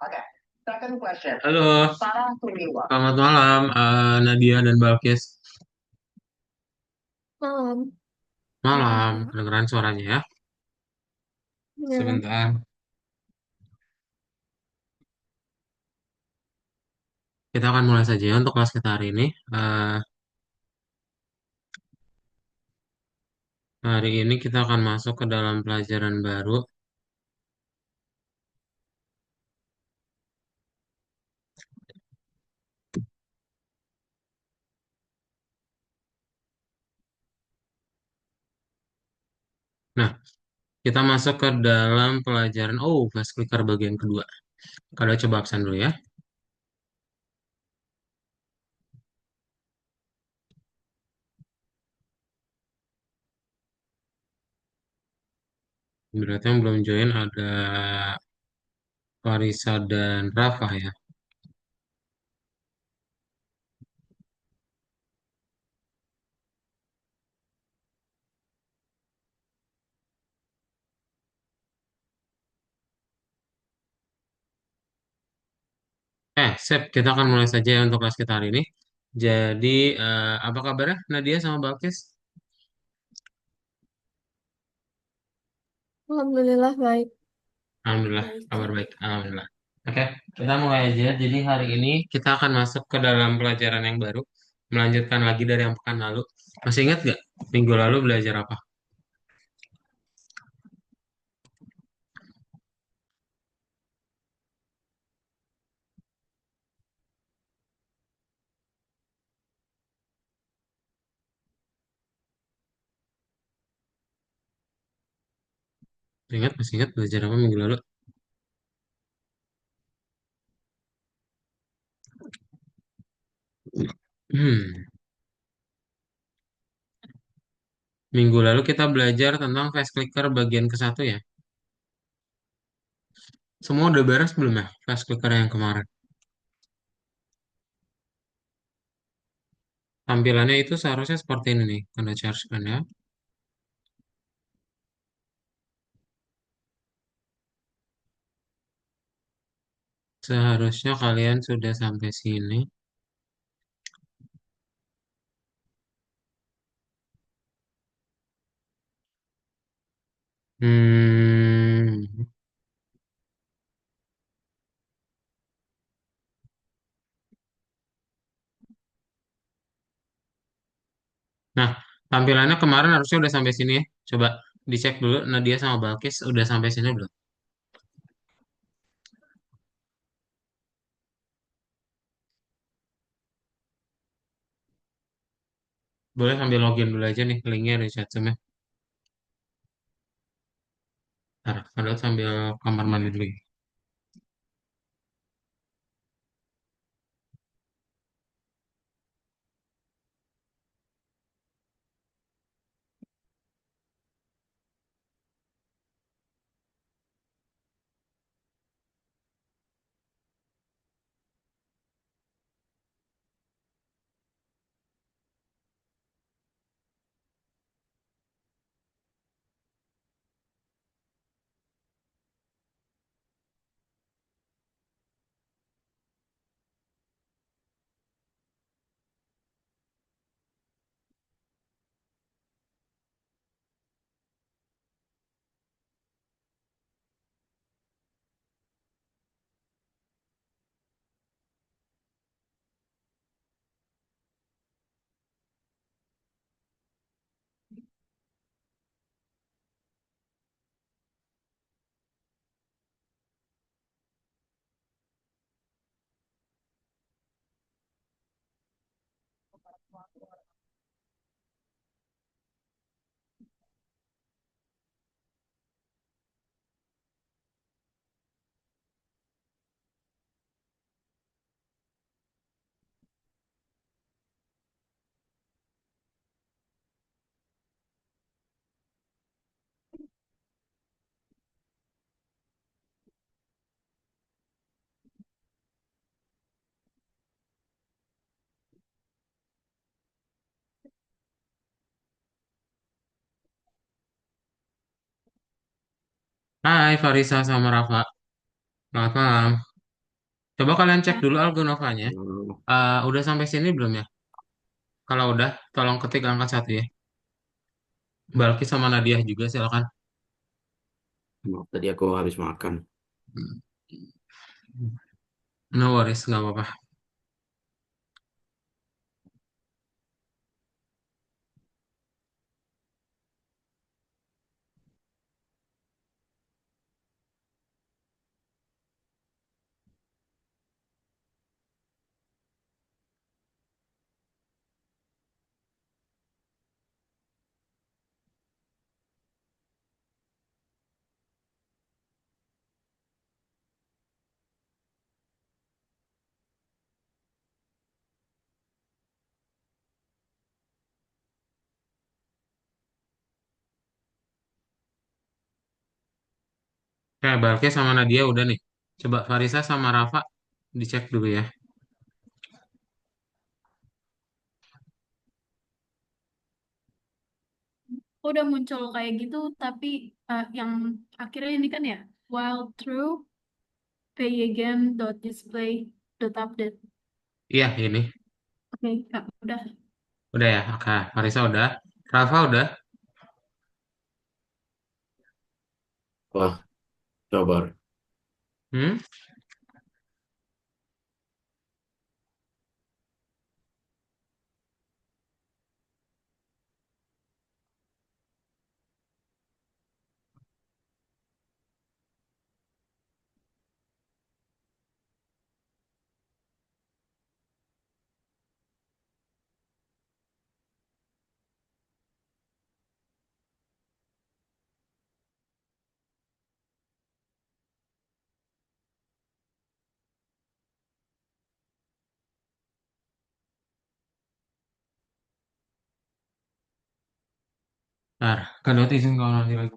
Oke, second question. Halo, Sarah Tumiwa. selamat malam Nadia dan Balkis. Malam, dengar Malam, Kak. kedengeran suaranya ya. Ya, Sebentar, kita akan mulai saja ya untuk kelas kita hari ini. Eh, Hari ini kita akan masuk ke dalam pelajaran baru. Nah, kita masuk ke dalam pelajaran, fast clicker bagian kedua. Kalau coba absen dulu ya. Berarti yang belum join ada Farisa dan Rafa ya. Sip, kita akan mulai saja ya untuk kelas kita hari ini. Jadi, apa kabarnya Nadia sama Balkis? Alhamdulillah baik. Alhamdulillah, Baik, kabar Kak. baik. Alhamdulillah. Oke, kita mulai aja. Jadi hari ini kita akan masuk ke dalam pelajaran yang baru. Melanjutkan lagi dari yang pekan lalu. Masih ingat gak? Minggu lalu belajar apa? Masih ingat belajar apa minggu lalu? Hmm. Minggu lalu kita belajar tentang fast clicker bagian ke satu ya. Semua udah beres belum ya? Fast clicker yang kemarin. Tampilannya itu seharusnya seperti ini nih. Tanda charge kan ya. Seharusnya kalian sudah sampai sini. Hmm. Nah, tampilannya kemarin harusnya udah sampai sini ya. Coba dicek dulu Nadia sama Balkis udah sampai sini belum? Boleh sambil login dulu aja nih, linknya di chat Zoom ya. Ntar, padahal sambil kamar mandi dulu ya. Hai Farisa sama Rafa, selamat malam. Coba kalian cek Ya. dulu Algonovanya. Hmm, Udah sampai sini belum ya? Kalau udah, tolong ketik angka satu ya. Balki sama Nadia juga silakan. maaf, tadi aku habis makan. No worries, nggak apa-apa. Oke, Balki sama Nadia udah nih. Coba Farisa sama Rafa dicek dulu ya. Udah muncul kayak gitu, tapi yang akhirnya ini kan ya, while true, pay again dot display dot update. Iya, ini. Oke, Kak, udah. Udah ya. Oke, Farisa udah. Rafa udah. Wah, coba. Hmm? Ntar, kedot izin kalau nanti lagi.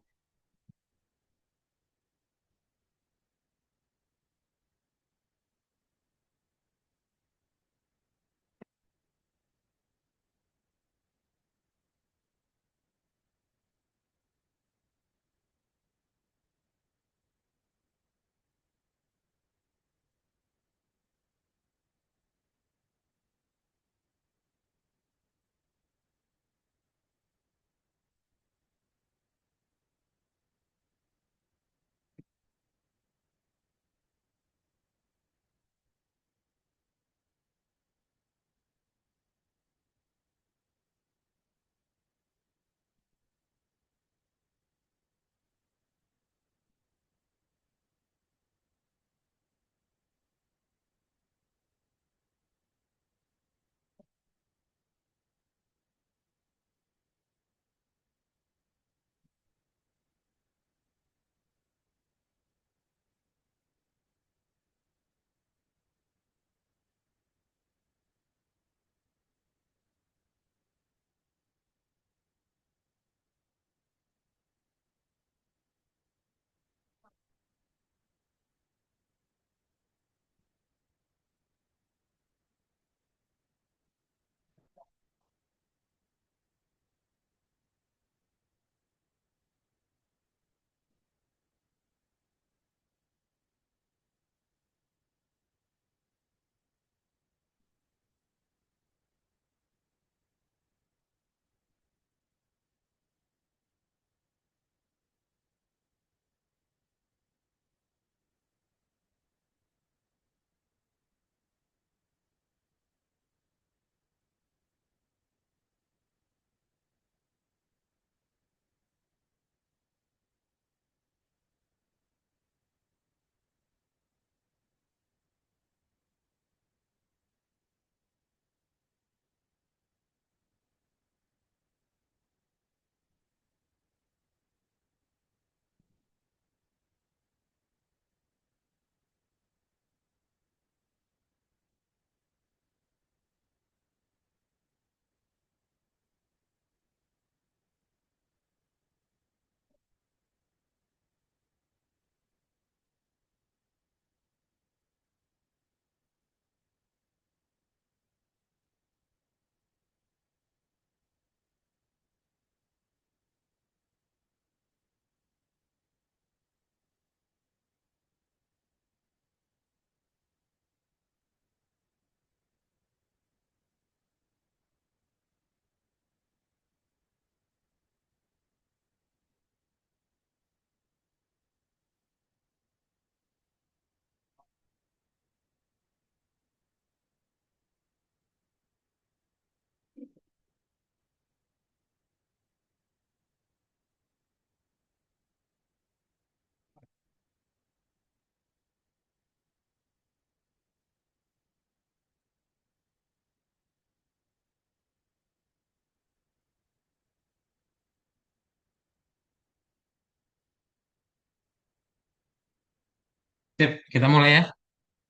Sip, kita mulai ya.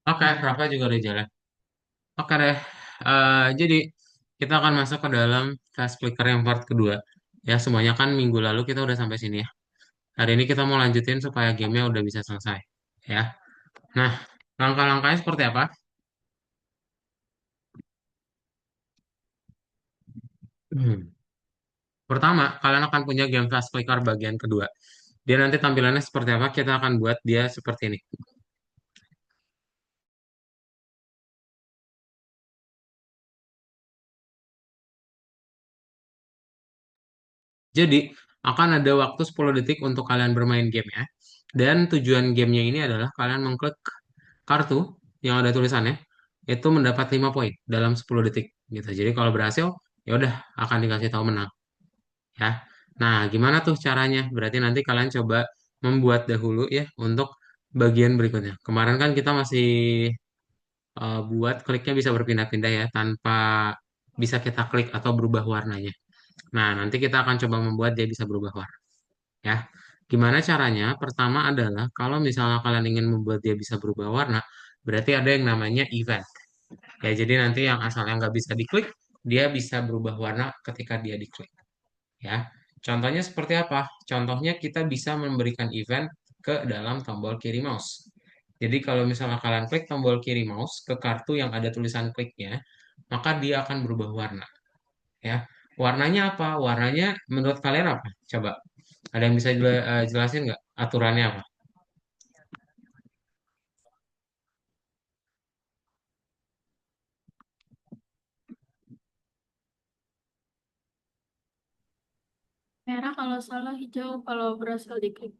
Oke, Rafa juga udah jalan. Oke deh. Jadi kita akan masuk ke dalam fast clicker yang part kedua. Ya, semuanya kan minggu lalu kita udah sampai sini ya. Hari ini kita mau lanjutin supaya gamenya udah bisa selesai. Ya. Nah, langkah-langkahnya seperti apa? Hmm. Pertama, kalian akan punya game fast clicker bagian kedua. Dia nanti tampilannya seperti apa? Kita akan buat dia seperti ini. Jadi, akan ada waktu 10 detik untuk kalian bermain game ya. Dan tujuan gamenya ini adalah kalian mengklik kartu yang ada tulisannya itu mendapat 5 poin dalam 10 detik gitu. Jadi kalau berhasil ya udah akan dikasih tahu menang ya. Nah, gimana tuh caranya? Berarti nanti kalian coba membuat dahulu ya untuk bagian berikutnya. Kemarin kan kita masih buat kliknya bisa berpindah-pindah ya tanpa bisa kita klik atau berubah warnanya. Nah, nanti kita akan coba membuat dia bisa berubah warna ya. Gimana caranya? Pertama adalah kalau misalnya kalian ingin membuat dia bisa berubah warna, berarti ada yang namanya event. Ya, jadi nanti yang asalnya nggak bisa diklik, dia bisa berubah warna ketika dia diklik. Ya, contohnya seperti apa? Contohnya kita bisa memberikan event ke dalam tombol kiri mouse. Jadi kalau misalnya kalian klik tombol kiri mouse ke kartu yang ada tulisan kliknya, maka dia akan berubah warna. Ya, warnanya apa? Warnanya menurut kalian apa? Coba, ada yang bisa jelasin nggak aturannya apa? Merah kalau salah, hijau kalau berhasil diklik.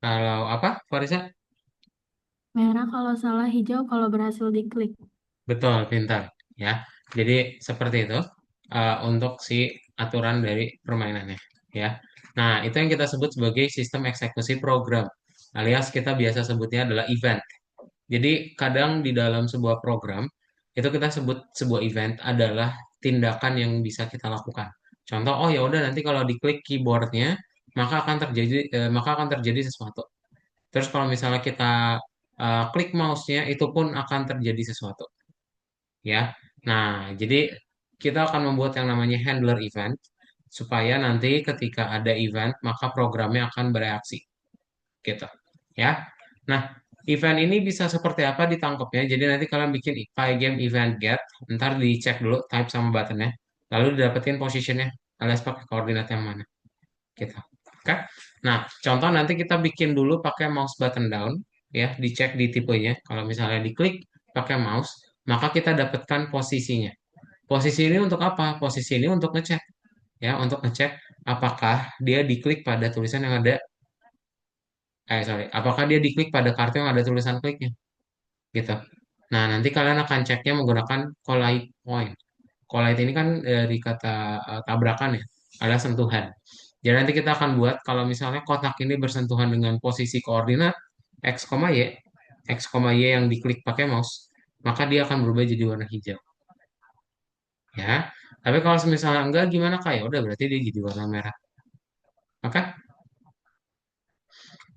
Kalau apa, Farisa? Merah kalau salah, hijau kalau berhasil diklik. Betul, pintar. Ya, jadi seperti itu untuk si aturan dari permainannya. Ya, nah itu yang kita sebut sebagai sistem eksekusi program, alias kita biasa sebutnya adalah event. Jadi kadang di dalam sebuah program itu kita sebut sebuah event adalah tindakan yang bisa kita lakukan. Contoh, oh ya udah nanti kalau diklik keyboardnya maka akan terjadi sesuatu. Terus kalau misalnya kita klik mouse-nya itu pun akan terjadi sesuatu ya. Nah, jadi kita akan membuat yang namanya handler event supaya nanti ketika ada event maka programnya akan bereaksi gitu. Ya. Nah, event ini bisa seperti apa ditangkapnya. Jadi nanti kalian bikin pygame event get, ntar dicek dulu type sama buttonnya, lalu didapetin positionnya alias pakai koordinat yang mana gitu. Oke. Nah, contoh nanti kita bikin dulu pakai mouse button down ya, dicek di tipenya. Kalau misalnya diklik pakai mouse, maka kita dapatkan posisinya. Posisi ini untuk apa? Posisi ini untuk ngecek ya, untuk ngecek apakah dia diklik pada tulisan yang ada apakah dia diklik pada kartu yang ada tulisan kliknya gitu. Nah, nanti kalian akan ceknya menggunakan collide point. Collide ini kan dari kata tabrakan ya, adalah sentuhan. Jadi nanti kita akan buat kalau misalnya kotak ini bersentuhan dengan posisi koordinat x, y, x, y yang diklik pakai mouse, maka dia akan berubah jadi warna hijau. Ya, tapi kalau misalnya enggak gimana kak? Ya udah berarti dia jadi warna merah. Oke,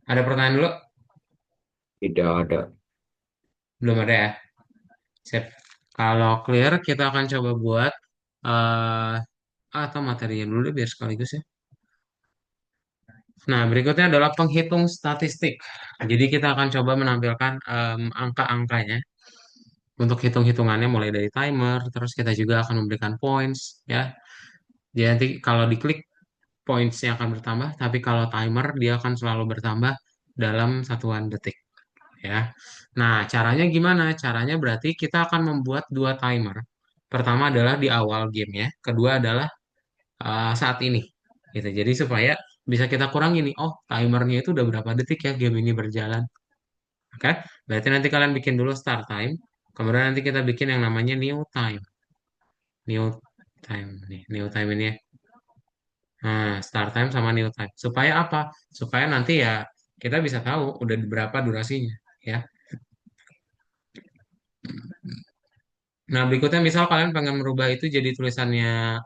ada pertanyaan dulu? Tidak ada. Belum ada ya? Sip. Kalau clear, kita akan coba buat eh atau materinya dulu deh biar sekaligus ya. Nah, berikutnya adalah penghitung statistik. Jadi kita akan coba menampilkan angka-angkanya untuk hitung-hitungannya mulai dari timer, terus kita juga akan memberikan points ya. Jadi nanti kalau diklik pointsnya akan bertambah, tapi kalau timer dia akan selalu bertambah dalam satuan detik ya. Nah, caranya gimana? Caranya berarti kita akan membuat dua timer. Pertama adalah di awal game ya, kedua adalah saat ini. Gitu. Jadi supaya bisa kita kurangi nih, oh timernya itu udah berapa detik ya game ini berjalan. Oke, berarti nanti kalian bikin dulu start time, kemudian nanti kita bikin yang namanya new time. New time nih, new time ini ya. Nah, start time sama new time. Supaya apa? Supaya nanti ya kita bisa tahu udah berapa durasinya ya. Nah, berikutnya misal kalian pengen merubah itu jadi tulisannya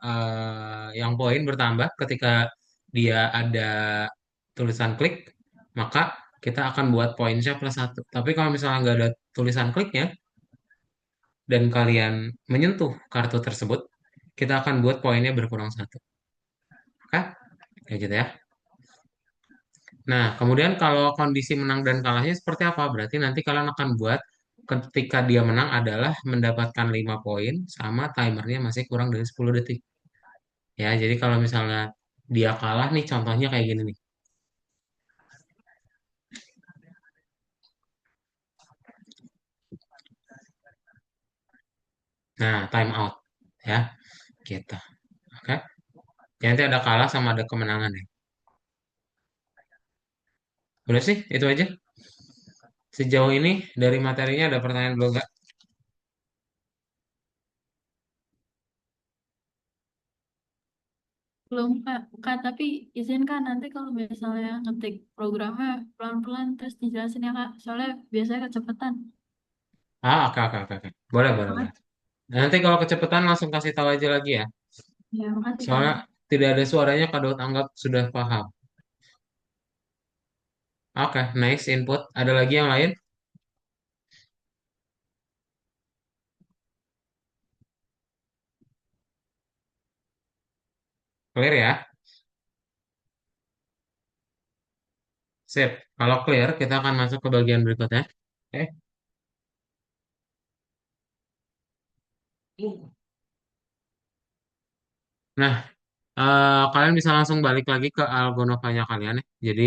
yang poin bertambah ketika dia ada tulisan klik, maka kita akan buat poinnya plus satu. Tapi kalau misalnya nggak ada tulisan kliknya dan kalian menyentuh kartu tersebut, kita akan buat poinnya berkurang satu. Oke? Kayak gitu ya. Nah, kemudian kalau kondisi menang dan kalahnya seperti apa? Berarti nanti kalian akan buat ketika dia menang adalah mendapatkan 5 poin sama timernya masih kurang dari 10 detik. Ya, jadi kalau misalnya dia kalah nih, contohnya kayak gini nih. Nah, time out. Ya, gitu. Oke. Ya, nanti ada kalah sama ada kemenangan ya. Udah sih, itu aja. Sejauh ini dari materinya ada pertanyaan belum nggak? Belum Kak, Kak, tapi izin Kak nanti kalau misalnya ngetik programnya pelan-pelan terus dijelasin ya Kak, soalnya biasanya kecepatan. Ah, oke, oke, oke, oke. Boleh, boleh, boleh. Makasih. Nanti kalau kecepatan langsung kasih tahu aja lagi ya. Ya, makasih Kak. Soalnya tidak ada suaranya Kak Daud anggap sudah paham. Oke, nice input. Ada lagi yang lain? Clear ya? Sip. Kalau clear, kita akan masuk ke bagian berikutnya. Oke. Nah, kalian bisa langsung balik lagi ke Algonovanya kalian ya. Jadi,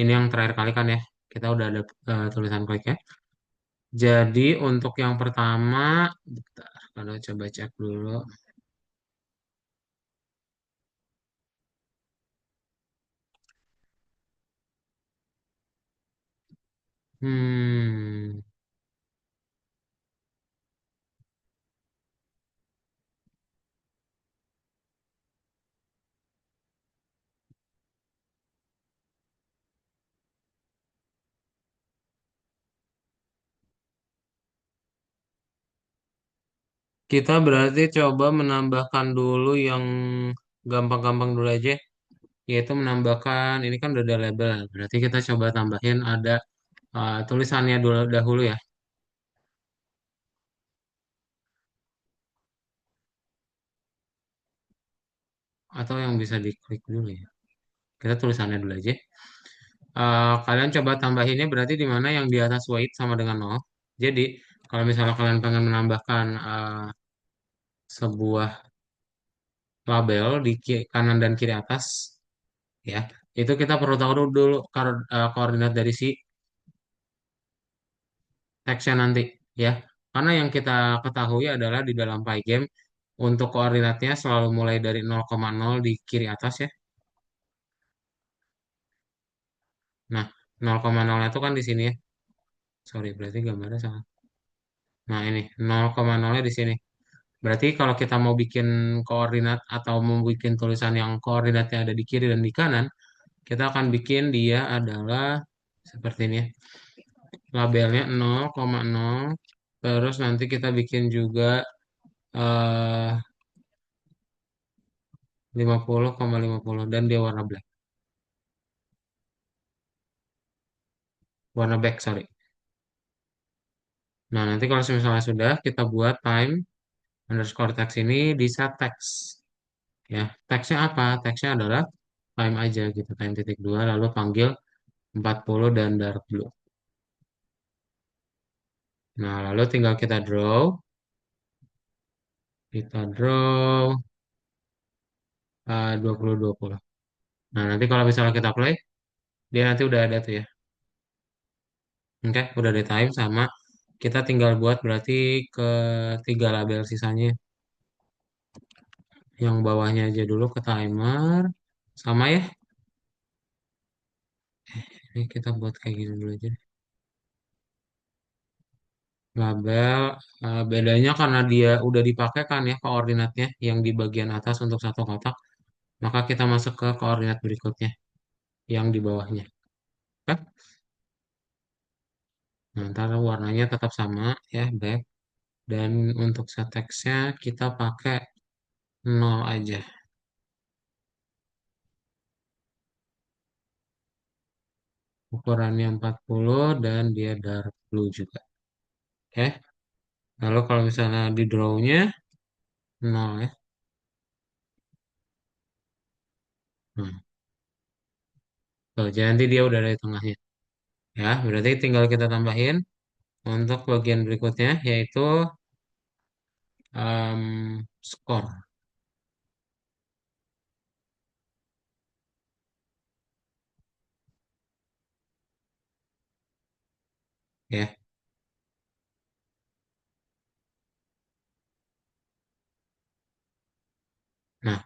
ini yang terakhir kali kan ya. Kita udah ada tulisan kliknya. Jadi, untuk yang pertama, bentar, kalau coba cek dulu. Hmm, kita berarti coba menambahkan dulu yang gampang-gampang dulu aja. Yaitu menambahkan, ini kan udah ada label. Berarti kita coba tambahin ada tulisannya dulu dahulu ya. Atau yang bisa diklik dulu ya. Kita tulisannya dulu aja. Kalian coba tambahinnya berarti di mana yang di atas weight sama dengan nol. Jadi kalau misalnya kalian pengen menambahkan sebuah label di kanan dan kiri atas, ya itu kita perlu tahu dulu koordinat dari si teksnya nanti, ya. Karena yang kita ketahui adalah di dalam Pygame untuk koordinatnya selalu mulai dari 0,0 di kiri atas ya. Nah, 0,0 itu kan di sini ya. Sorry, berarti gambarnya salah. Nah, ini 0,0-nya di sini. Berarti kalau kita mau bikin koordinat atau mau bikin tulisan yang koordinatnya ada di kiri dan di kanan, kita akan bikin dia adalah seperti ini ya. Labelnya 0,0. Terus nanti kita bikin juga 50,50 dan dia warna black. Warna black, sorry. Nah, nanti kalau misalnya sudah, kita buat time underscore text ini di set text. Ya, teksnya apa? Teksnya adalah time aja gitu, time titik dua, lalu panggil 40 dan dark blue. Nah, lalu tinggal kita draw. Kita draw 20-20. Nah, nanti kalau misalnya kita play, dia nanti udah ada tuh ya. Oke, udah ada time sama. Kita tinggal buat berarti ke tiga label sisanya. Yang bawahnya aja dulu ke timer. Sama ya. Ini kita buat kayak gini dulu aja. Label, bedanya karena dia udah dipakai kan ya koordinatnya yang di bagian atas untuk satu kotak. Maka kita masuk ke koordinat berikutnya yang di bawahnya. Oke? Nah, ntar warnanya tetap sama ya, black. Dan untuk set text-nya kita pakai nol aja. Ukurannya 40 dan dia dark blue juga. Oke. Lalu kalau misalnya di draw-nya 0 ya. Hmm. Tuh, jadi nanti dia udah ada di tengahnya. Ya, berarti tinggal kita tambahin untuk bagian berikutnya yaitu skor. Ya. Nah,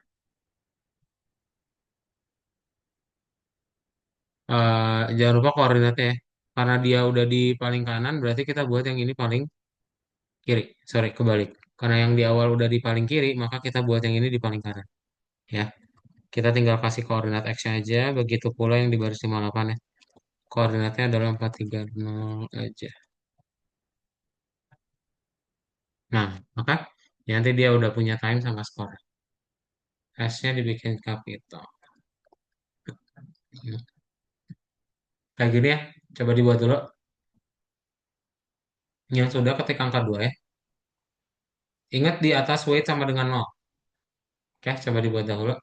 jangan lupa koordinatnya ya. Karena dia udah di paling kanan, berarti kita buat yang ini paling kiri. Sorry, kebalik. Karena yang di awal udah di paling kiri, maka kita buat yang ini di paling kanan. Ya, kita tinggal kasih koordinat X-nya aja. Begitu pula yang di baris 58 ya. Koordinatnya adalah 430 aja. Nah, maka ya nanti dia udah punya time sama skor. S-nya dibikin capital. Hmm. Kayak gini ya. Coba dibuat dulu. Yang sudah ketik angka 2 ya. Ingat di atas weight sama dengan 0. Oke, coba dibuat dahulu.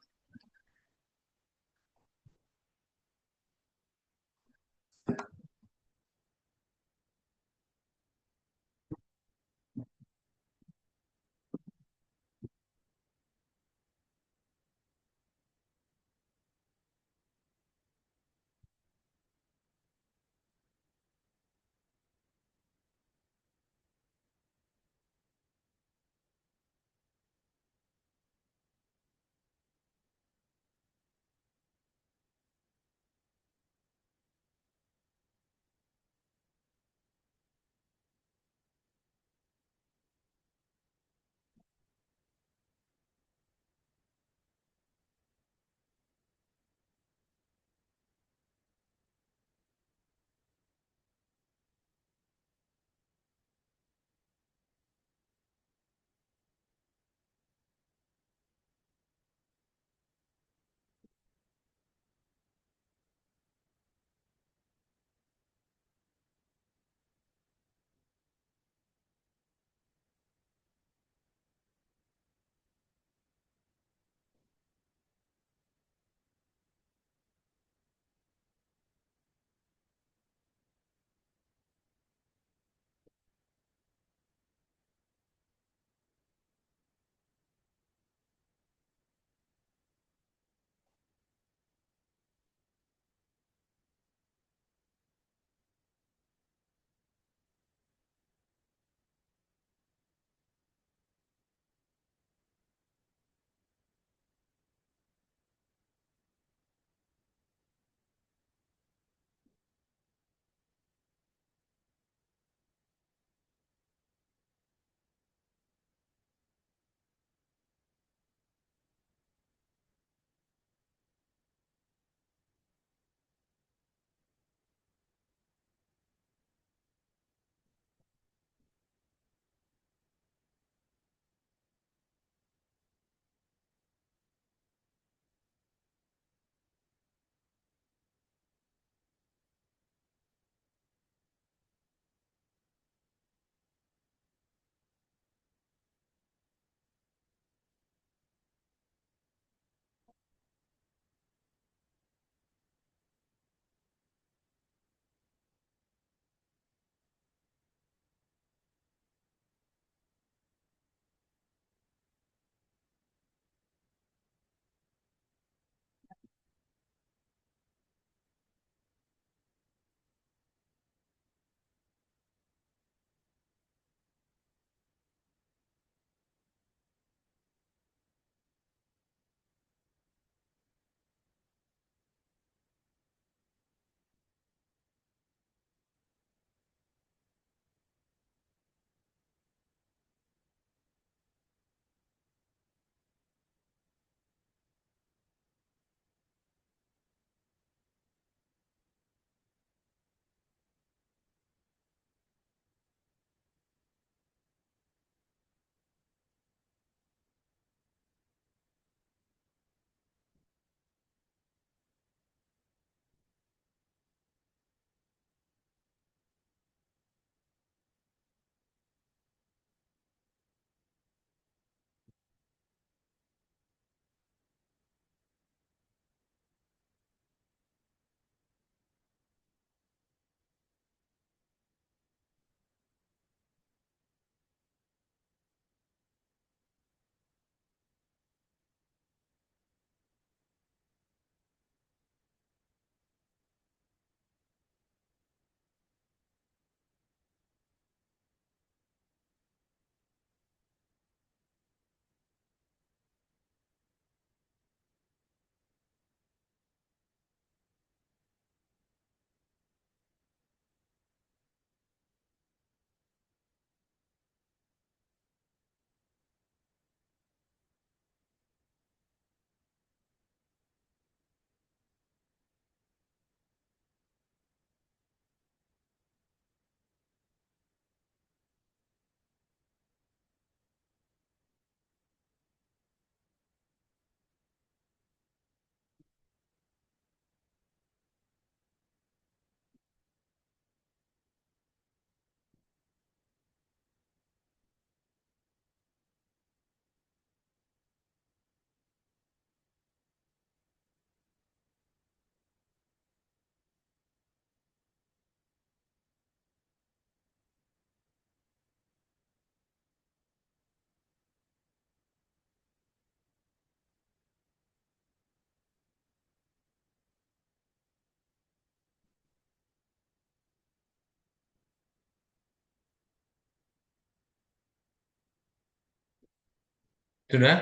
Sudah?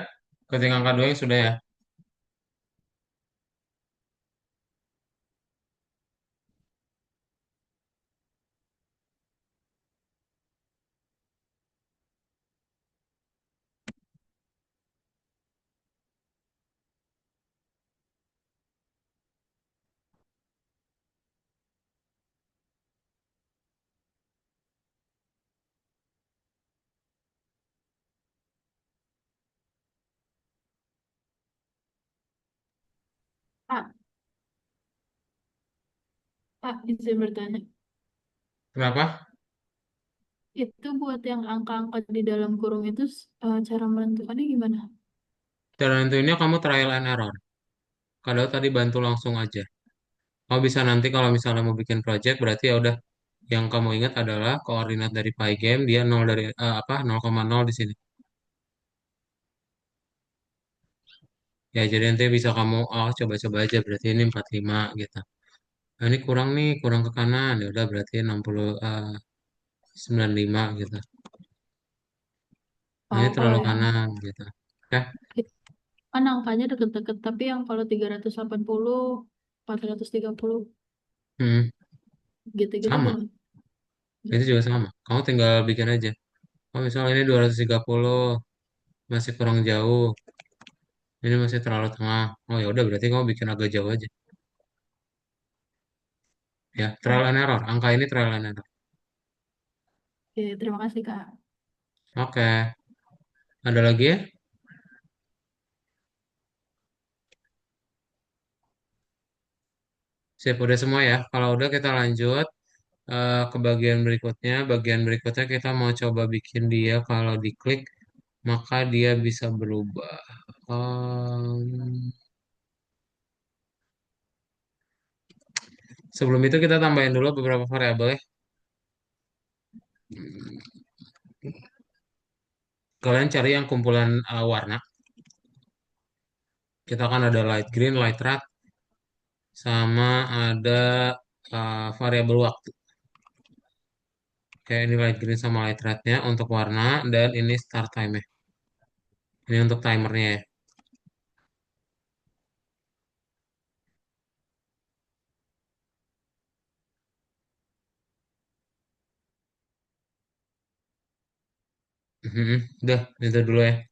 Ketik angka 2 yang sudah ya? Pak, Pak, izin bertanya. Kenapa? Itu buat yang angka-angka di dalam kurung itu cara menentukannya gimana? Cara nentuinnya kamu trial and error. Kalau tadi bantu langsung aja. Kamu bisa nanti kalau misalnya mau bikin project berarti ya udah yang kamu ingat adalah koordinat dari Pygame dia 0 dari apa 0,0 di sini. Ya jadi nanti bisa kamu oh coba-coba aja berarti ini 45 gitu. Nah, ini kurang nih, kurang ke kanan. Ya udah berarti 60 95 gitu. Nah, ini Oh terlalu ya, kanan gitu. Ya, kan angkanya deket-deket, tapi yang kalau 380, 430, hmm, gitu-gitu sama. gimana? Itu juga sama. Kamu tinggal bikin aja. Oh, misalnya ini 230 masih kurang jauh. Ini masih terlalu tengah. Oh ya udah berarti kamu bikin agak jauh aja. Ya, trial Oh, and error. Angka ini trial and error. oke, terima kasih Kak. Oke. Ada lagi ya? Siap udah semua ya. Kalau udah kita lanjut ke bagian berikutnya. Bagian berikutnya kita mau coba bikin dia kalau diklik maka dia bisa berubah. Sebelum itu kita tambahin dulu beberapa variabel ya. Kalian cari yang kumpulan warna. Kita kan ada light green, light red, sama ada variabel waktu. Oke, ini light green sama light rednya untuk warna dan ini start time ya. Ini untuk timernya ya. Udah, itu dulu ya.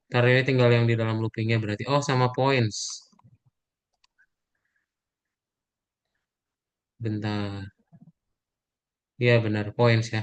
Ntar ini tinggal yang di dalam loopingnya berarti. Oh, sama points. Bentar. Iya benar, points ya.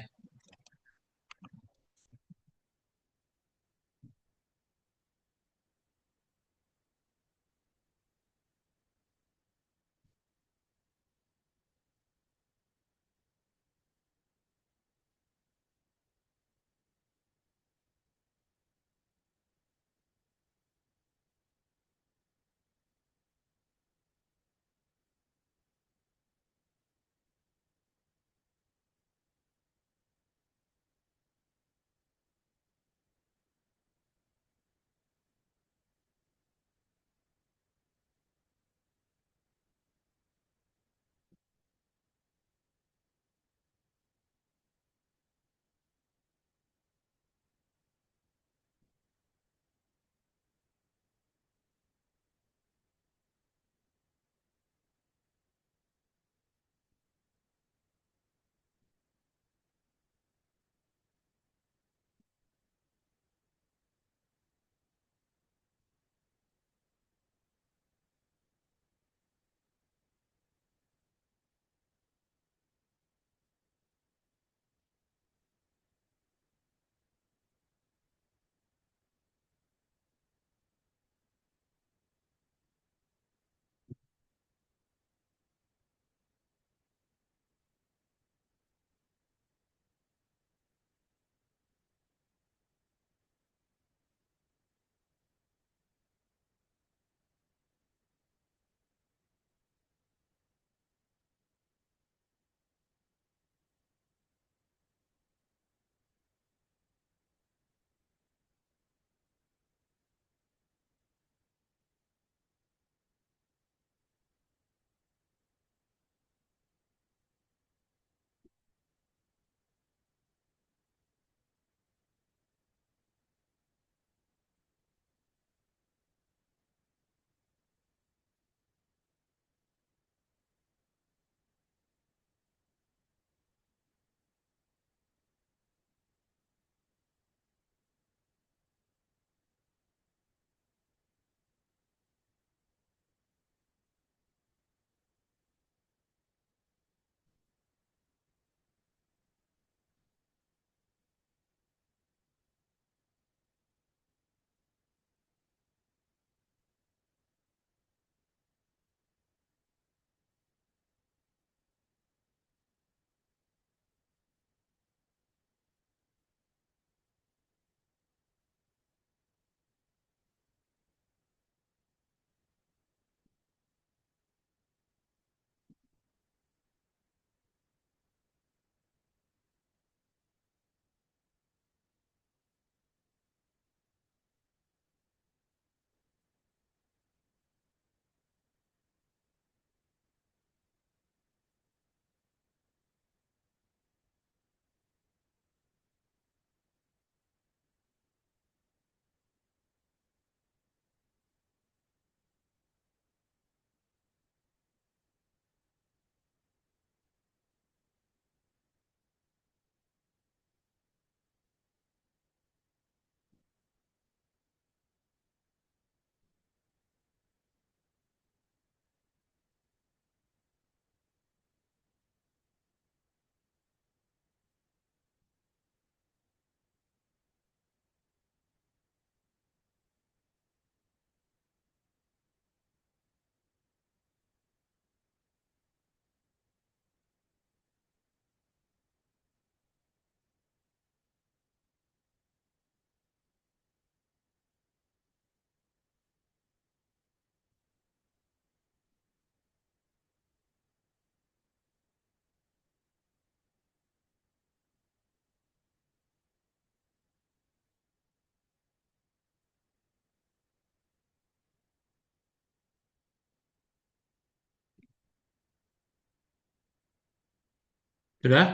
Sudah?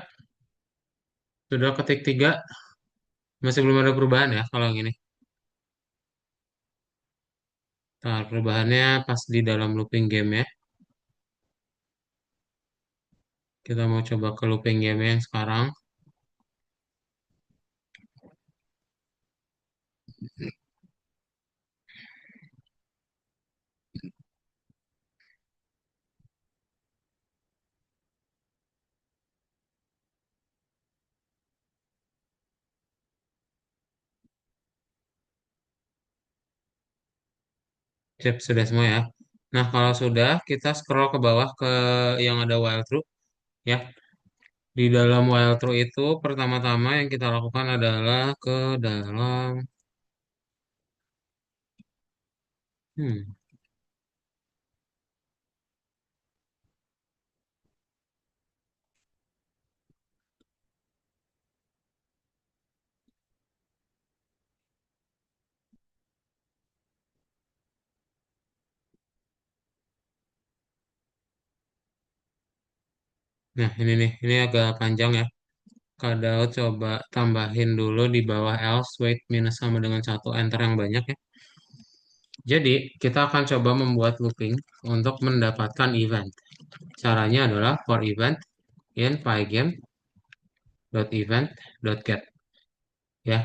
Sudah ketik 3. Masih belum ada perubahan ya kalau yang ini. Nah, perubahannya pas di dalam looping game ya. Kita mau coba ke looping game yang sekarang. Sip, sudah semua ya. Nah, kalau sudah, kita scroll ke bawah ke yang ada while true ya. Di dalam while true itu, pertama-tama yang kita lakukan adalah ke dalam, hmm, nah ini nih, ini agak panjang ya. Kadang coba tambahin dulu di bawah else, wait, minus sama dengan satu, enter yang banyak ya. Jadi, kita akan coba membuat looping untuk mendapatkan event. Caranya adalah for event in pygame.event.get ya.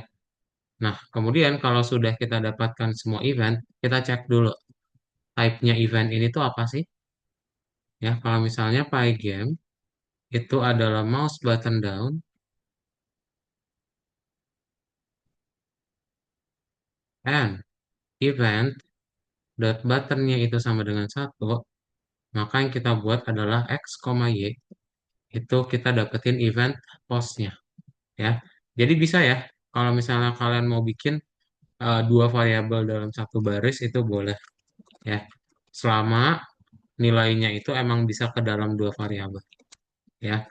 Nah, kemudian kalau sudah kita dapatkan semua event, kita cek dulu type-nya event ini tuh apa sih? Ya, kalau misalnya pygame itu adalah mouse button down and event dot buttonnya itu sama dengan satu, maka yang kita buat adalah x, y itu kita dapetin event postnya ya. Jadi bisa ya, kalau misalnya kalian mau bikin dua variabel dalam satu baris itu boleh ya, selama nilainya itu emang bisa ke dalam dua variabel ya.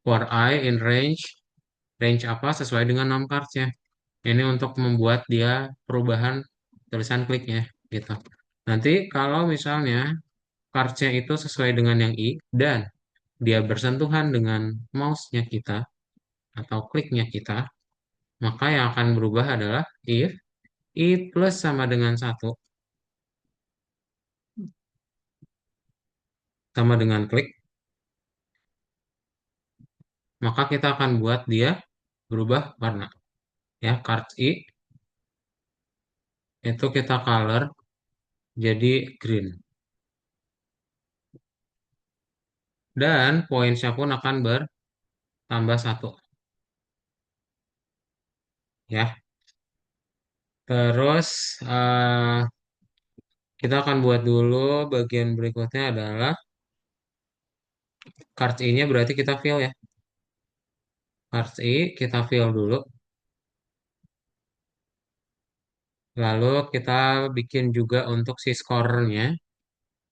For I in range, range apa sesuai dengan nom cards-nya. Ini untuk membuat dia perubahan tulisan kliknya gitu. Nanti kalau misalnya cards-nya itu sesuai dengan yang I dan dia bersentuhan dengan mouse-nya kita atau kliknya kita, maka yang akan berubah adalah if I plus sama dengan satu sama dengan klik, maka kita akan buat dia berubah warna ya. Cards I itu kita color jadi green dan poinnya pun akan bertambah satu ya. Terus kita akan buat dulu bagian berikutnya adalah cards I-nya berarti kita fill ya. Cards I kita fill dulu. Lalu kita bikin juga untuk si skornya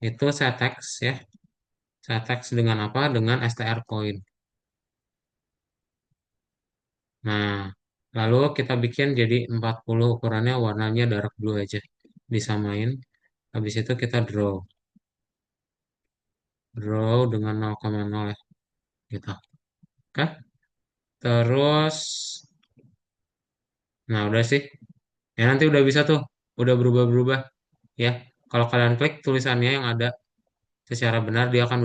itu settex ya. Settex dengan apa? Dengan str point. Nah, lalu kita bikin jadi 40 ukurannya warnanya dark blue aja. Disamain. Habis itu kita draw. Draw dengan 0,0 ya. Gitu. Oke. Terus, nah udah sih. Ya nanti udah bisa tuh. Udah berubah-berubah ya. Kalau kalian klik tulisannya yang ada secara benar dia akan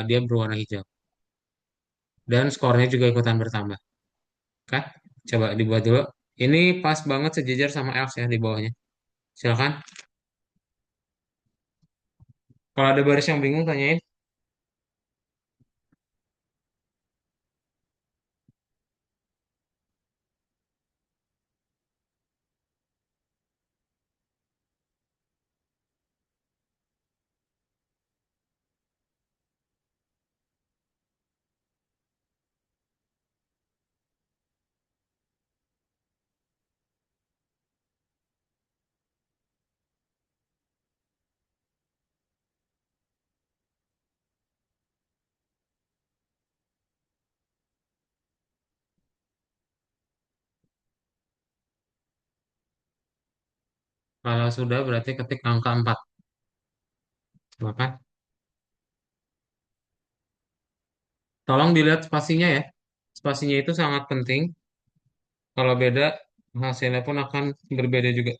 dia berwarna hijau. Dan skornya juga ikutan bertambah. Oke. Coba dibuat dulu. Ini pas banget sejajar sama else ya di bawahnya. Silakan. Kalau ada baris yang bingung tanyain. Kalau sudah berarti ketik angka 4. Silakan. Tolong dilihat spasinya ya. Spasinya itu sangat penting. Kalau beda, hasilnya pun akan berbeda juga.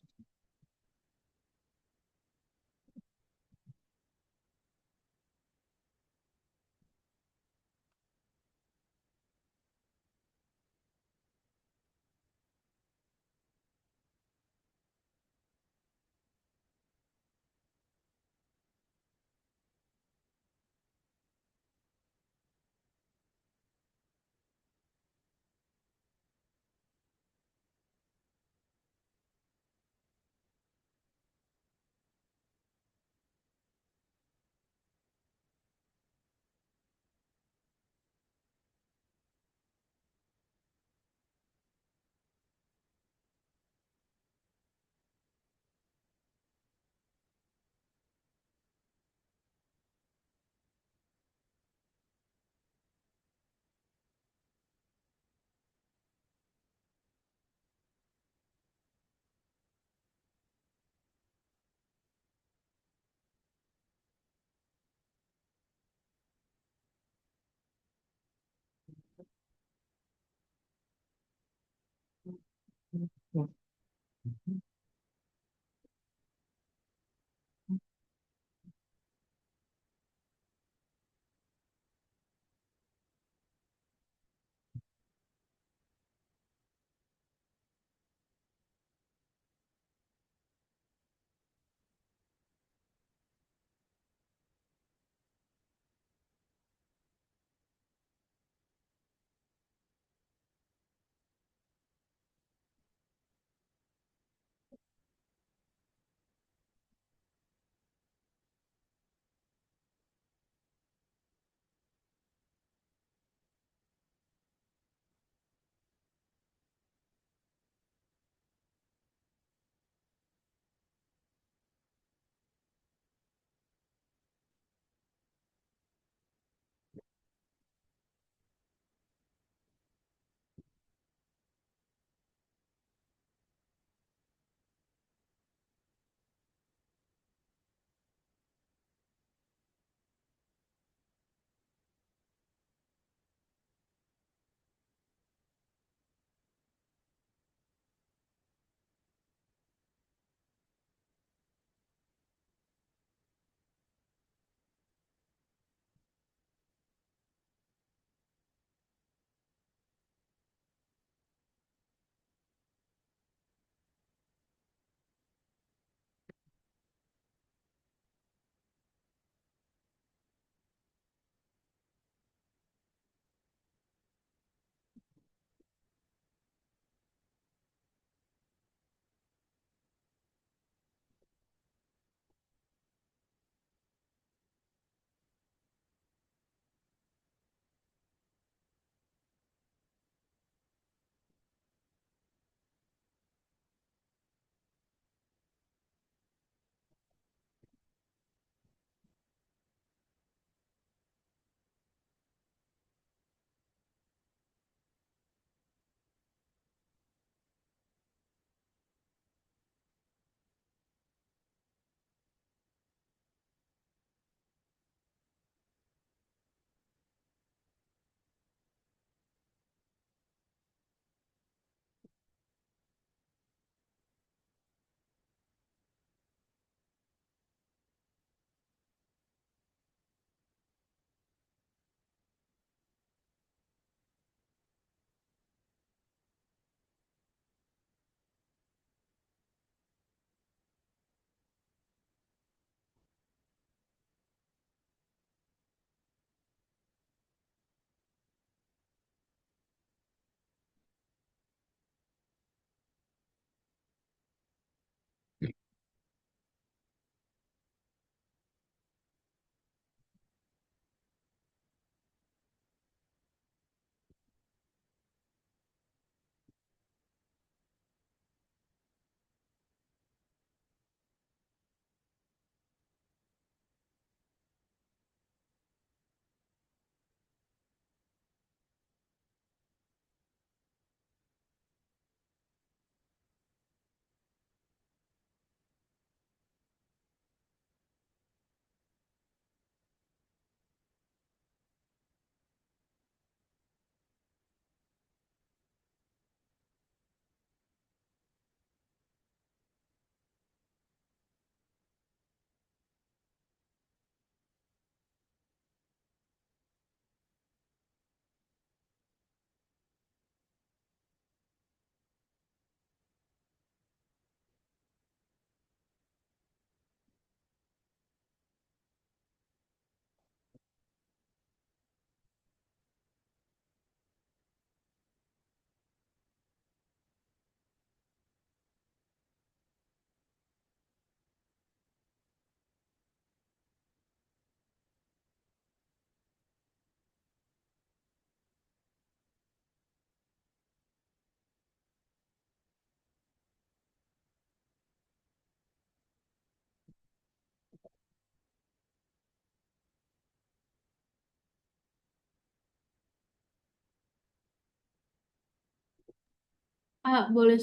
Boleh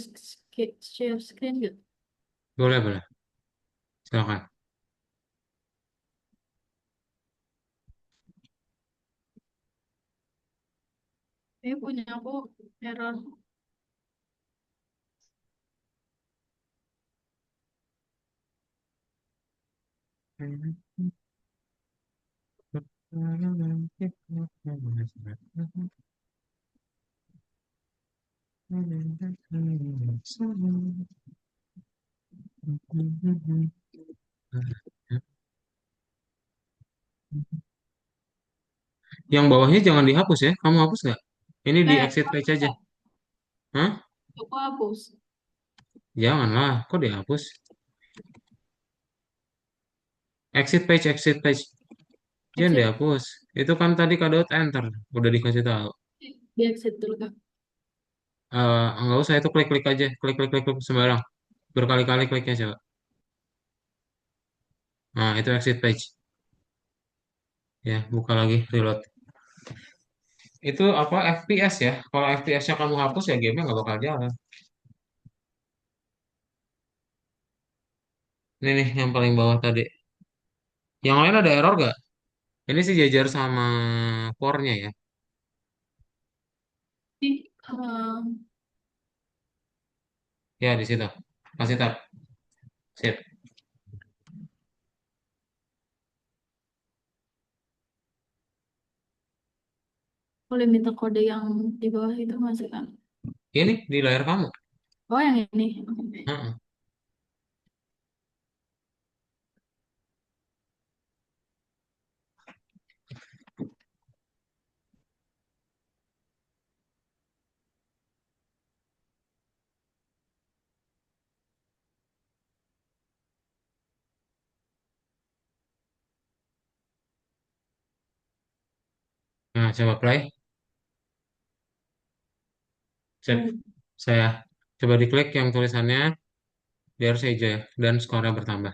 share screen nggak? Boleh, boleh. Silakan. Punya aku error. Yang bawahnya jangan dihapus ya. Kamu hapus nggak? Ini di exit Aku page aja. bisa. Hah? Aku hapus. Janganlah. Kok dihapus? Exit page. Jangan Exit. dihapus. Itu kan tadi kode enter. Udah dikasih tahu. Di exit dulu Kak. Nggak usah itu klik-klik aja. Klik sembarang. Berkali-kali kliknya coba. Nah, itu exit page. Ya, buka lagi, reload. Itu apa FPS ya? Kalau FPS-nya kamu hapus ya gamenya nggak bakal jalan. Ini nih yang paling bawah tadi. Yang lain ada error nggak? Ini sih jajar sama core-nya ya. Di Ya, di situ. Kasih tab. Sip. boleh minta kode yang di bawah itu masuk kan? Ini di layar kamu. Oh yang ini. Oke. Heeh. Nah, coba play. Sip. Hmm. Saya coba diklik yang tulisannya biar saja dan skornya bertambah.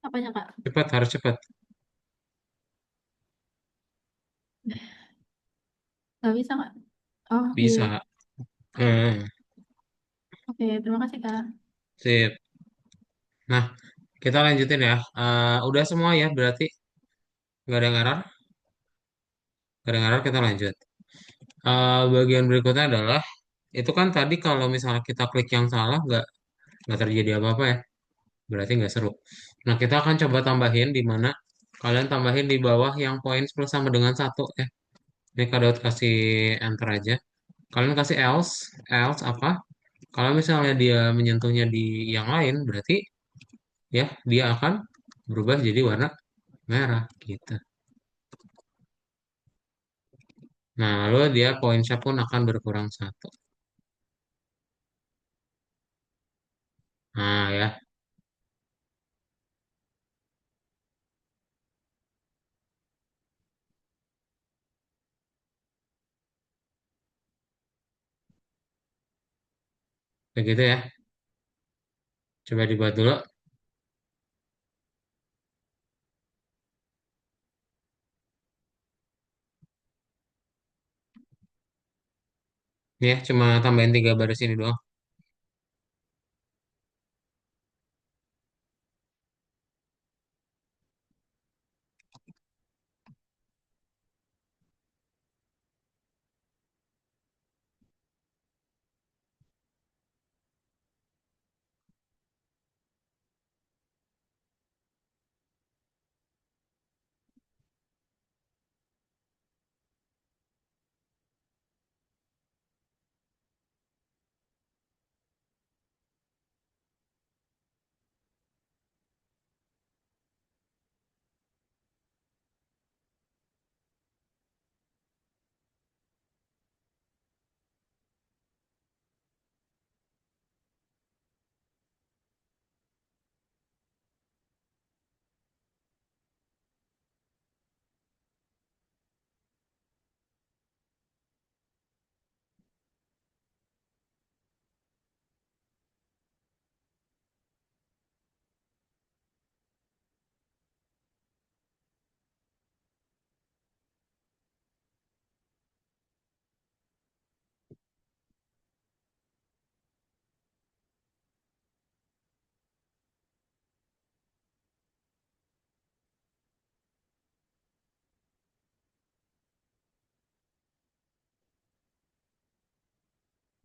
Apanya Kak? Cepat, harus cepat. Nggak bisa Kak? Oh iya. Bisa. Hmm, Oke, terima kasih Kak. sip. Nah, kita lanjutin ya. Udah semua ya, berarti nggak ada yang error. Nggak ada yang error, kita lanjut. Bagian berikutnya adalah itu kan tadi kalau misalnya kita klik yang salah nggak terjadi apa-apa ya. Berarti nggak seru. Nah, kita akan coba tambahin di mana kalian tambahin di bawah yang poin plus sama dengan satu ya. Ini kado kasih enter aja. Kalian kasih else apa? Kalau misalnya dia menyentuhnya di yang lain, berarti ya dia akan berubah jadi warna merah gitu. Nah, lalu dia poinnya pun akan berkurang satu. Nah, ya, begitu ya. Coba dibuat dulu. Ya, cuma tambahin 3 baris ini doang.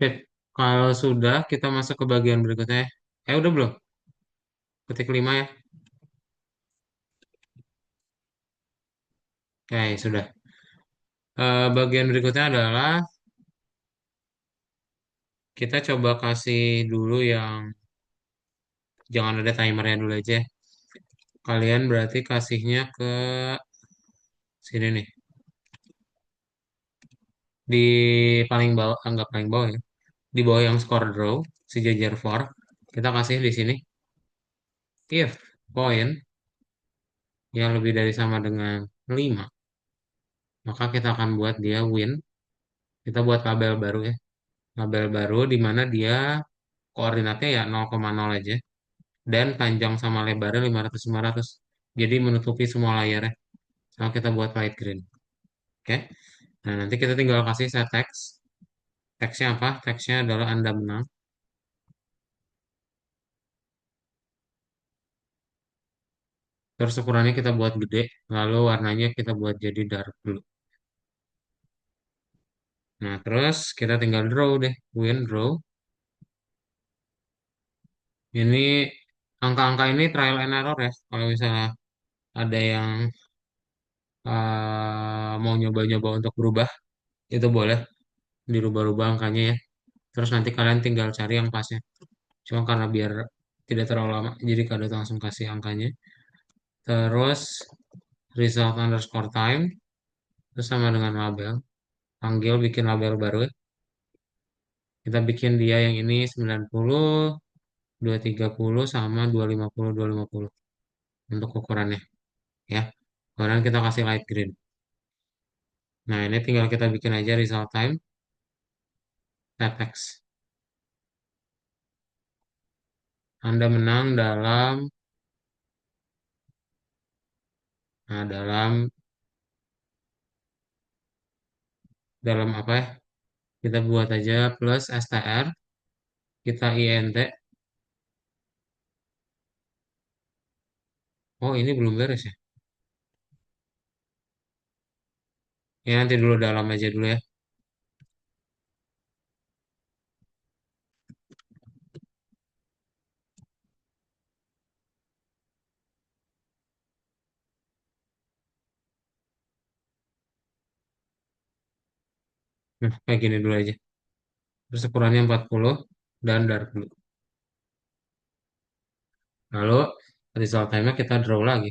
Oke, kalau sudah kita masuk ke bagian berikutnya. Udah belum? Ketik 5 ya. Oke, sudah. Bagian berikutnya adalah kita coba kasih dulu yang jangan ada timernya dulu aja. Kalian berarti kasihnya ke sini nih. Di paling bawah, anggap paling bawah ya. Di bawah yang score draw, sejajar for, kita kasih di sini. If point yang lebih dari sama dengan 5, maka kita akan buat dia win. Kita buat label baru ya. Label baru di mana dia koordinatnya ya 0,0 aja. Dan panjang sama lebarnya 500-500. Jadi menutupi semua layarnya. Sama kita buat light green. Oke. Nah, nanti kita tinggal kasih set text. Teksnya apa? Teksnya adalah Anda menang. Terus ukurannya kita buat gede. Lalu warnanya kita buat jadi dark blue. Nah, terus kita tinggal draw deh. Win, draw. Ini angka-angka ini trial and error ya. Kalau misalnya ada yang mau nyoba-nyoba untuk berubah, itu boleh dirubah-rubah angkanya ya. Terus nanti kalian tinggal cari yang pasnya. Cuma karena biar tidak terlalu lama, jadi kalian langsung kasih angkanya. Terus result underscore time, terus sama dengan label. Panggil bikin label baru ya. Kita bikin dia yang ini 90, 230 sama 250, 250 untuk ukurannya ya. Kemudian kita kasih light green. Nah, ini tinggal kita bikin aja result time, text. Anda menang dalam, nah, dalam apa ya? Kita buat aja plus str, kita int. Oh, ini belum beres ya? Ya, nanti dulu dalam aja dulu ya. Nah, kayak gini dulu aja. Terus ukurannya 40 dan dark blue. Lalu result time-nya kita draw lagi.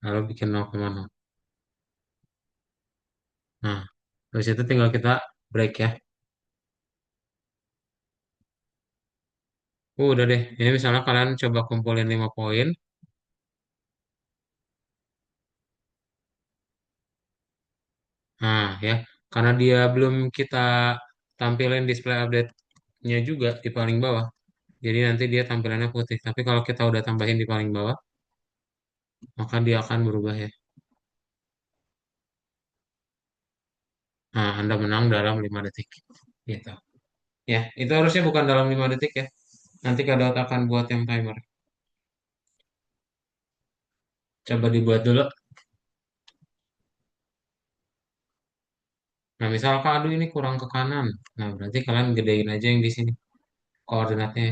Lalu bikin 0,0. Nah, terus itu tinggal kita break ya. Udah deh. Ini misalnya kalian coba kumpulin 5 poin. Nah, ya. Karena dia belum kita tampilin display update-nya juga di paling bawah. Jadi nanti dia tampilannya putih. Tapi kalau kita udah tambahin di paling bawah, maka dia akan berubah ya. Nah, Anda menang dalam 5 detik. Gitu. Ya, itu harusnya bukan dalam 5 detik ya. Nanti Kadot akan buat yang timer. Coba dibuat dulu. Nah, misal Kak, aduh ini kurang ke kanan. Nah, berarti kalian gedein aja yang di sini. Koordinatnya.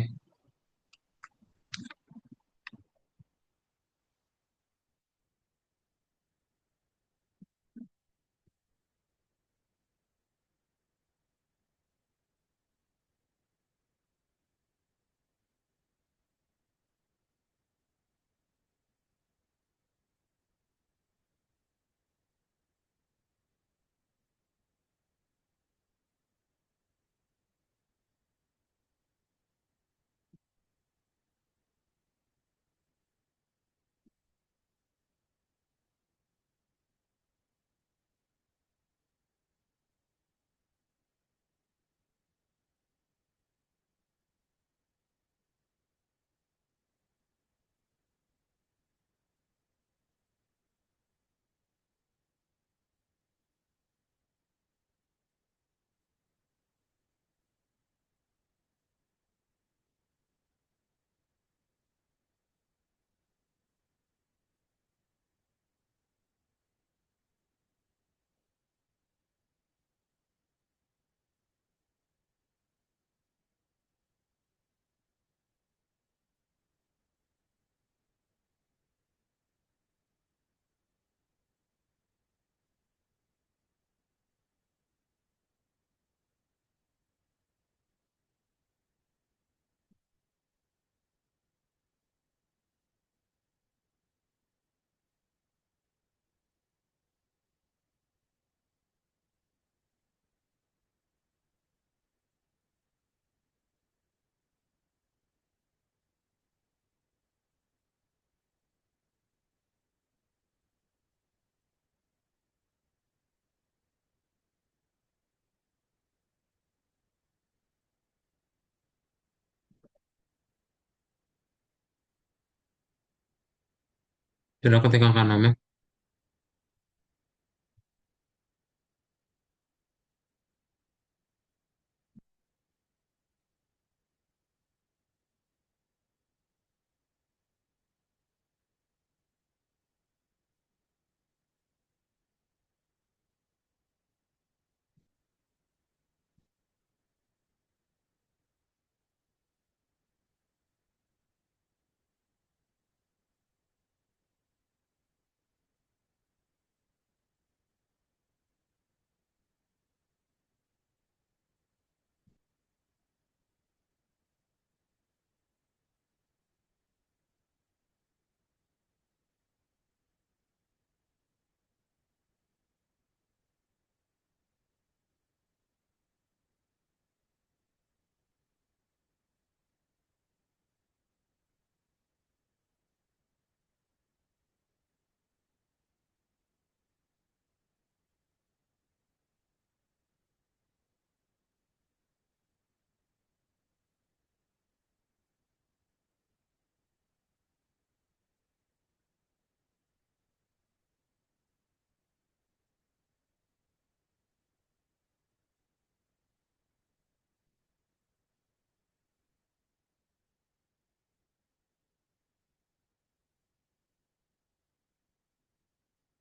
Sudah ketik angka 6 ya.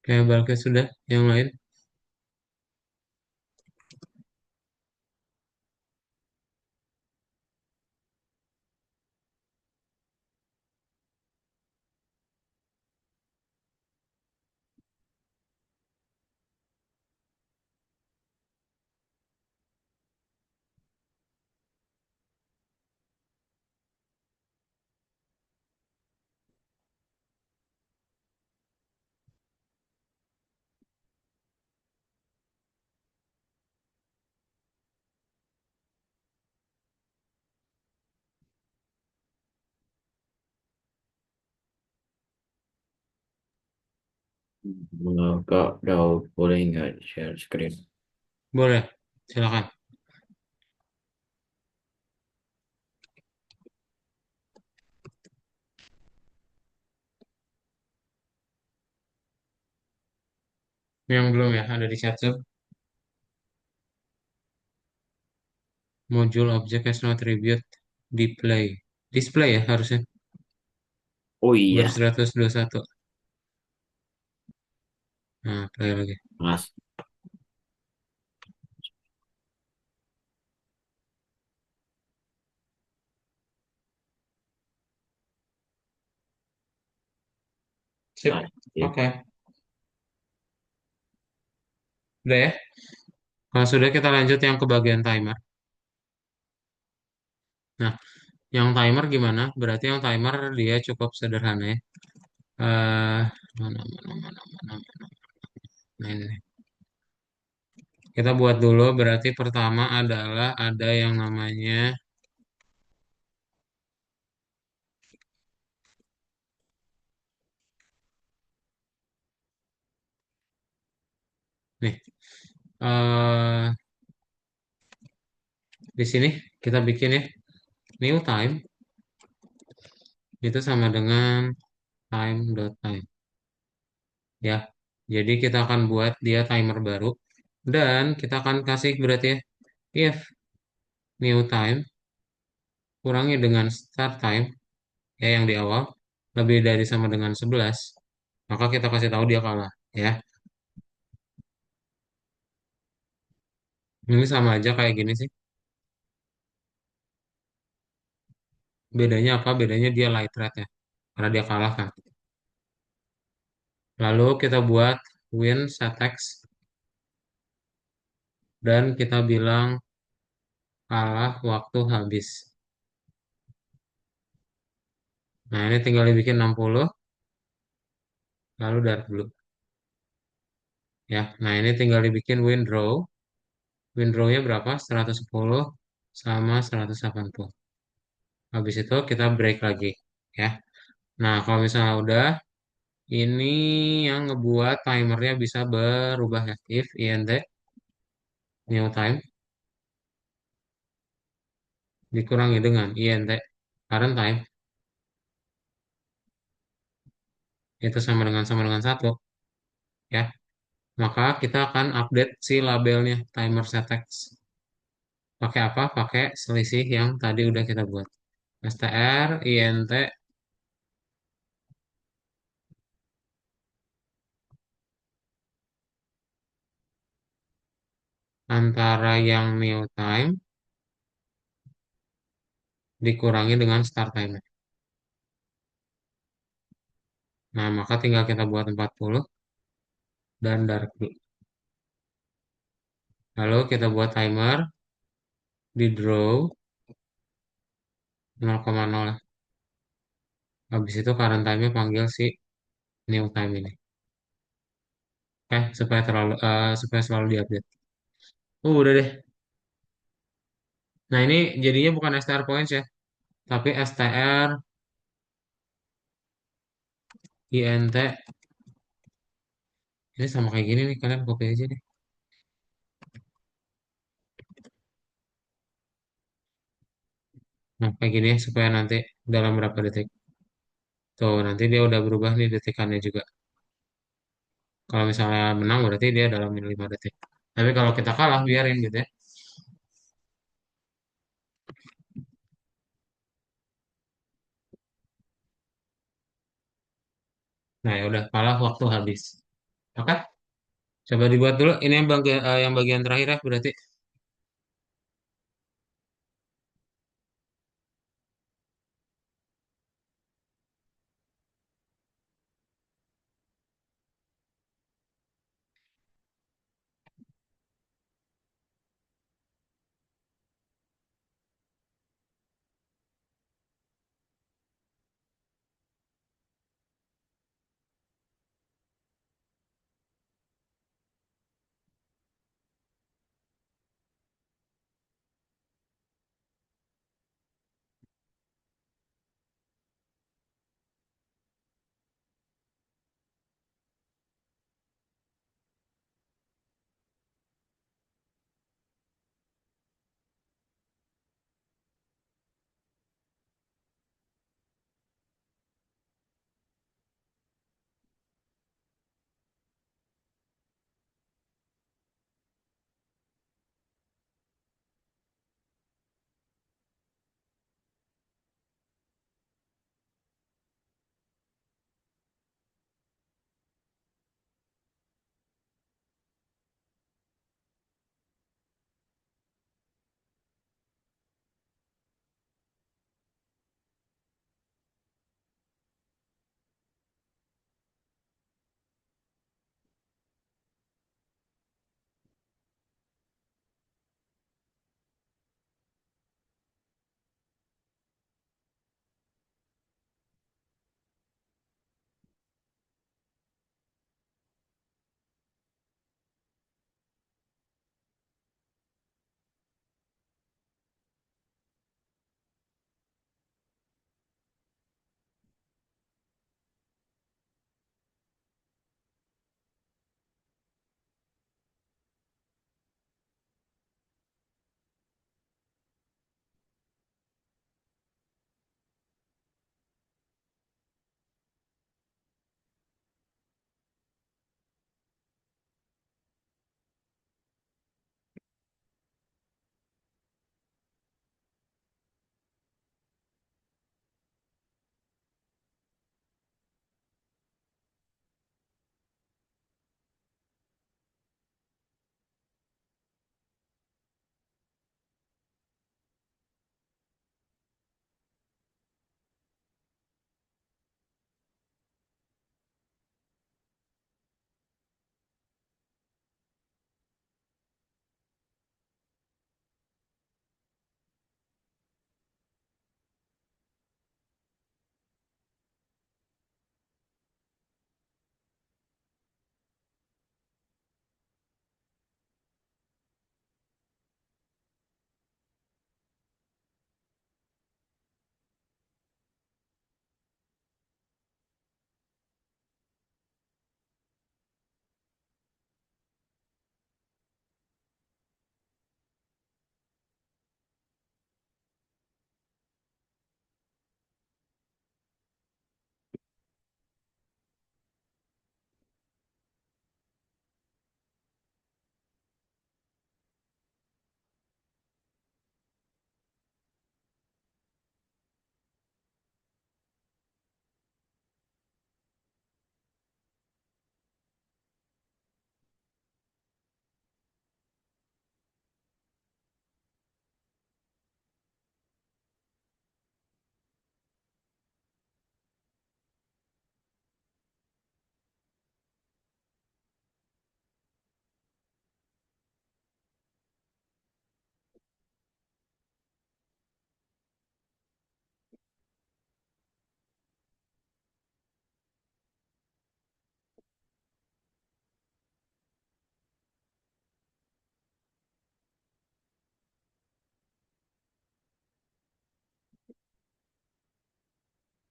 Kayak balik sudah. Yang lain. Kak, udah boleh nggak share screen? Boleh. Silakan. Yang belum ya. Ada di chat sub. Module object has no attribute. Display. Display ya harusnya. Oh Baru iya, 121. Nah, play lagi. Mas. Sip. Nah, Oke. Udah ya. Kalau sudah kita lanjut yang ke bagian timer. Nah, yang timer gimana? Berarti yang timer dia cukup sederhana ya. Eh, mana. Nah, ini nih. Kita buat dulu. Berarti pertama adalah ada yang namanya nih. eh di sini kita bikin ya new time itu sama dengan time.time ya. Jadi kita akan buat dia timer baru dan kita akan kasih berarti ya if new time kurangi dengan start time ya yang di awal lebih dari sama dengan 11 maka kita kasih tahu dia kalah ya. Ini sama aja kayak gini sih. Bedanya apa? Bedanya dia light rate ya karena dia kalah kan. Lalu kita buat win setx dan kita bilang kalah waktu habis. Nah, ini tinggal dibikin 60 lalu dark blue ya. Nah, ini tinggal dibikin windrow. Windrow-nya berapa? 110 sama 180. Habis itu kita break lagi ya. Nah, kalau misalnya udah ini yang ngebuat timernya bisa berubah ya. If int new time dikurangi dengan int current time itu sama dengan satu ya. Maka kita akan update si labelnya timer set text. Pakai apa? Pakai selisih yang tadi udah kita buat. str int antara yang new time dikurangi dengan start time. Nah, maka tinggal kita buat 40 dan dark blue. Lalu kita buat timer di draw 0,0. Habis itu current time-nya panggil si new time ini. Oke, supaya selalu diupdate. Udah deh. Nah, ini jadinya bukan str points ya, tapi str int. Ini sama kayak gini nih, kalian copy aja deh. Nah, kayak gini ya, supaya nanti dalam berapa detik. Tuh, nanti dia udah berubah nih detikannya juga. Kalau misalnya menang berarti dia dalam 5 detik. Tapi kalau kita kalah biarin gitu ya. Nah, ya udah kalah waktu habis. Oke, coba dibuat dulu. Ini yang bagian terakhir ya berarti.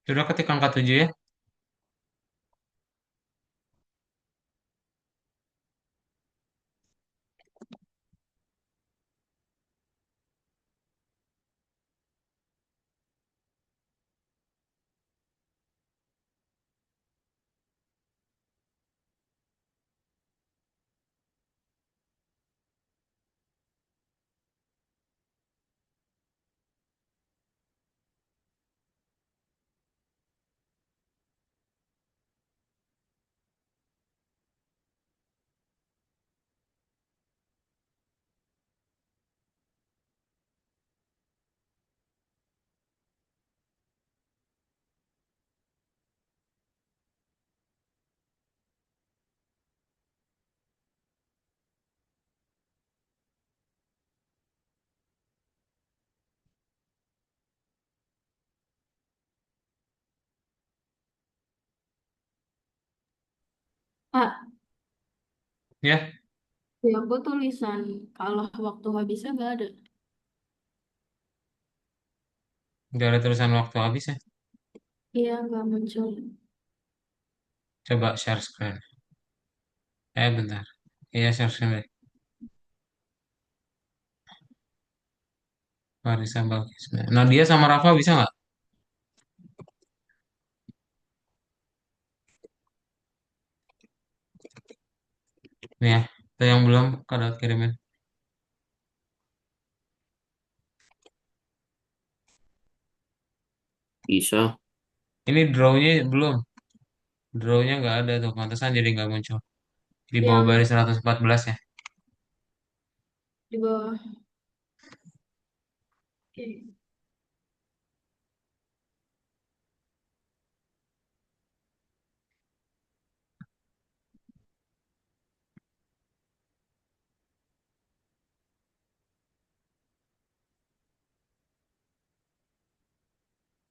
Sudah ketik angka 7 ya. Ah, Ya, ya aku tulisan kalau waktu habisnya nggak ada. nggak ada tulisan waktu habis ya. Iya, nggak muncul. Coba share screen. Bentar. Iya, share screen deh. Marisa Balkis. Nah, dia sama Rafa bisa nggak? Nih ya, itu yang belum kado kirimin. Bisa. Ini drawnya belum. Drawnya nggak ada tuh, pantesan jadi nggak muncul. Di bawah Yang baris 114 ya. di bawah. Oke.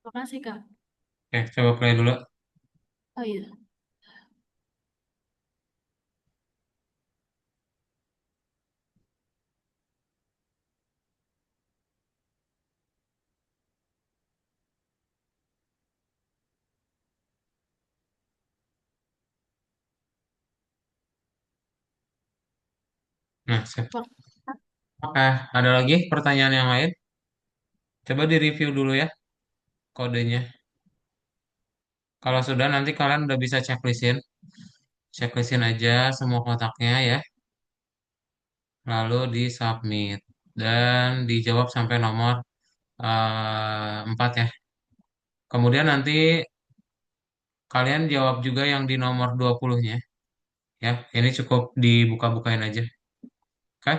Makasih, Kak. Oke, coba play dulu. Oh iya. Nah, sip. Mak- Oke, ada lagi pertanyaan yang lain? Coba di-review dulu ya kodenya. Kalau sudah nanti kalian udah bisa checklistin. Checklistin aja semua kotaknya ya. Lalu di-submit. Dan dijawab sampai nomor 4 ya. Kemudian nanti kalian jawab juga yang di nomor 20-nya. Ya, ini cukup dibuka-bukain aja. Oke?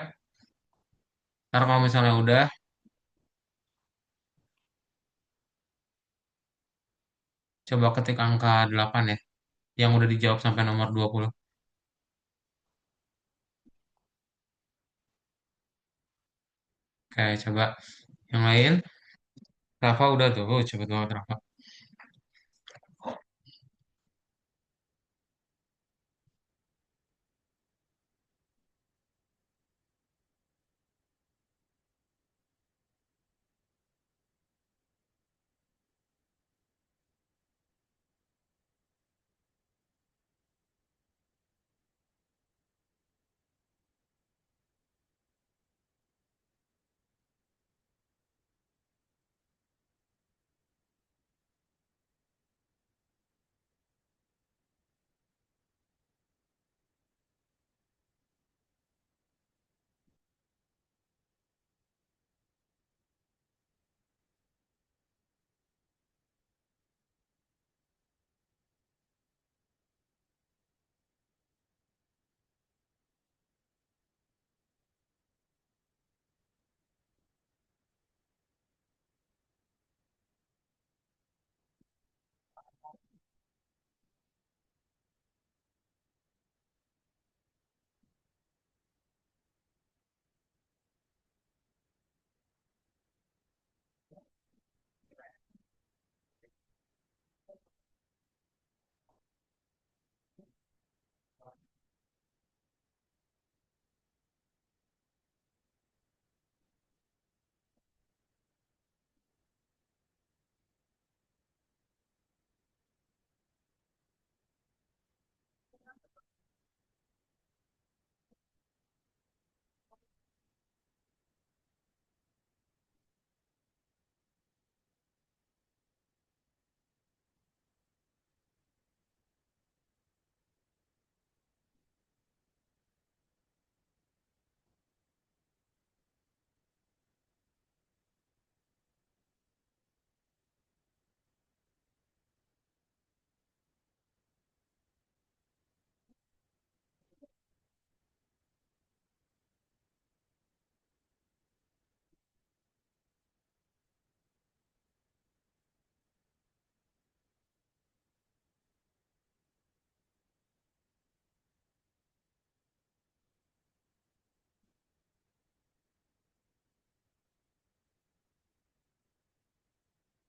Ntar kalau misalnya udah, coba ketik angka 8 ya. Yang udah dijawab sampai nomor 20. Oke, coba yang lain. Rafa udah tuh. Oh, cepet banget Rafa.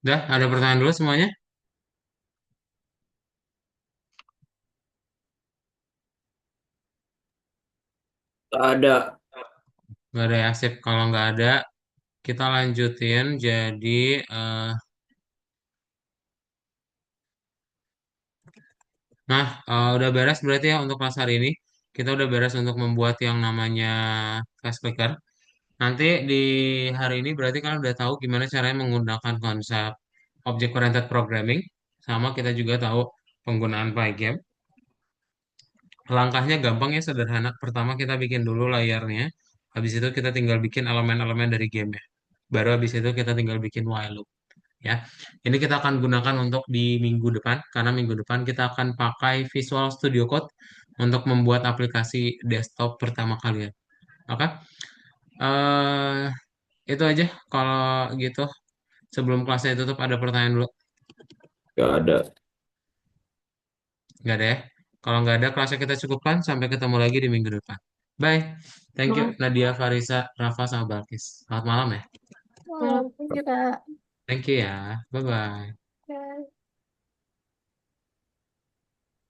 Udah, ada pertanyaan dulu semuanya? Ada. Nggak ada ya, sip. Kalau nggak ada, kita lanjutin. Jadi, eh, udah beres berarti ya untuk kelas hari ini. Kita udah beres untuk membuat yang namanya fast clicker. Nanti di hari ini berarti kan udah tahu gimana caranya menggunakan konsep object oriented programming. Sama kita juga tahu penggunaan Pygame. Langkahnya gampang ya, sederhana. Pertama kita bikin dulu layarnya. Habis itu kita tinggal bikin elemen-elemen dari game ya. Baru habis itu kita tinggal bikin while loop ya. Ini kita akan gunakan untuk di minggu depan karena minggu depan kita akan pakai Visual Studio Code untuk membuat aplikasi desktop pertama kalian. Oke? eh itu aja kalau gitu. Sebelum kelasnya tutup ada pertanyaan dulu. Gak ada. Nggak ada ya? Kalau nggak ada kelasnya kita cukupkan. Sampai ketemu lagi di minggu depan. Bye. Thank you Bye. Nadia, Farisa, Rafa, sama Balkis. Selamat malam ya. Thank you, Kak. Thank you ya. Bye-bye.